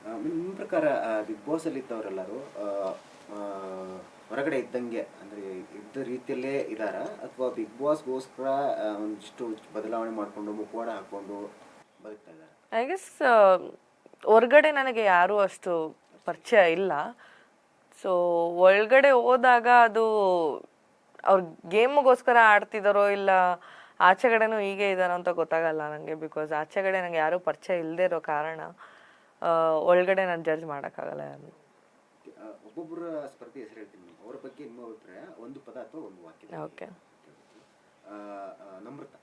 ನಿಮ್ಮ ಪ್ರಕಾರ ಬಿಗ್ ಬಾಸಲ್ಲಿ ಇದ್ದವರೆಲ್ಲರೂ ಹೊರಗಡೆ ಇದ್ದಂಗೆ ಅಂದರೆ ಇದ್ದ ರೀತಿಯಲ್ಲೇ ಇದ್ದಾರಾ, ಅಥವಾ ಬಿಗ್ ಬಾಸ್ಗೋಸ್ಕರ ಒಂದಿಷ್ಟು ಬದಲಾವಣೆ ಮಾಡಿಕೊಂಡು ಮುಖವಾಡ ಹಾಕ್ಕೊಂಡು ಬದುಕ್ತಾ ಇದ್ದಾರೆ? ಐ ಗೆಸ್ ಹೊರಗಡೆ ನನಗೆ ಯಾರೂ ಅಷ್ಟು ಪರಿಚಯ ಇಲ್ಲ. ಸೊ ಒಳಗಡೆ ಹೋದಾಗ ಅದು ಅವ್ರ ಗೇಮ್ಗೋಸ್ಕರ ಆಡ್ತಿದ್ದಾರೋ ಇಲ್ಲ ಆಚೆಗಡೆನೂ ಹೀಗೆ ಇದ್ದಾರೋ ಅಂತ ಗೊತ್ತಾಗಲ್ಲ ನನಗೆ. ಬಿಕಾಸ್ ಆಚೆಗಡೆ ನನಗೆ ಯಾರೂ ಪರಿಚಯ ಇಲ್ಲದೆ ಇರೋ ಕಾರಣ ಒಳಗಡೆ ನಾನು ಜಡ್ಜ್ ಮಾಡೋಕ್ಕಾಗಲ್ಲ ಯಾರು. ಒಬ್ಬೊಬ್ಬರ ಸ್ಪರ್ಧೆ ಹೆಸರು ಹೇಳ್ತೀನಿ, ಅವರ ಬಗ್ಗೆ ನಿಮ್ಮ ಅಭಿಪ್ರಾಯ ಒಂದು ಪದ ಅಥವಾ ಒಂದು ವಾಕ್ಯ. ಓಕೆ. ನಮ್ರತ.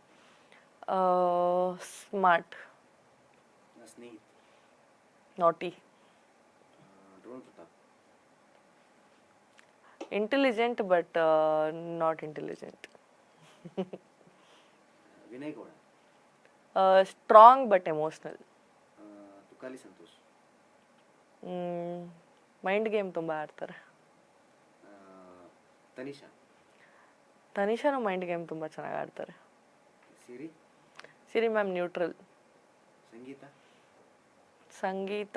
ಸ್ಮಾರ್ಟ್. ಸ್ನೇಹಿತ. ನಾಟಿ. Drone Pratap. Intelligent but not intelligent. Vinay Gowda. Strong but emotional. Tukali Santosh. Mind game ತುಂಬ ಆಡ್ತಾರೆ. ತನಿಷಾ. ತನಿಷಾನು ಮೈಂಡ್ ಗೇಮ್ ತುಂಬ ಚೆನ್ನಾಗಿ ಆಡ್ತಾರೆ. ಸಿರಿ. ಸಿರಿ ಮ್ಯಾಮ್ ನ್ಯೂಟ್ರಲ್. ಸಂಗೀತ.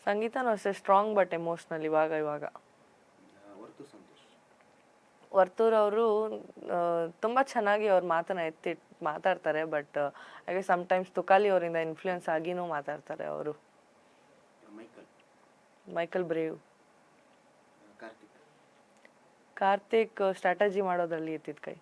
ಸಂಗೀತನೂ ಅಷ್ಟೇ ಸ್ಟ್ರಾಂಗ್ ಬಟ್ ಎಮೋಷ್ನಲ್ ಇವಾಗ. ವರ್ತೂರ್ ಸಂತೋಷ್. ವರ್ತೂರ್ ಅವರು ತುಂಬ ಚೆನ್ನಾಗಿ ಅವ್ರ ಮಾತನ್ನ ಎತ್ತಿ ಮಾತಾಡ್ತಾರೆ, ಬಟ್ ಹಾಗೆ ಸಮ್ಟೈಮ್ಸ್ ತುಕಾಲಿ ಅವರಿಂದ ಇನ್ಫ್ಲೂಯೆನ್ಸ್ ಆಗಿನೂ ಮಾತಾಡ್ತಾರೆ ಅವರು. Michael brave. ಕಾರ್ತಿಕ್ ಸ್ಟ್ರಾಟಜಿ ಮಾಡೋದ್ರಲ್ಲಿ ಎತ್ತಿದ ಕೈ.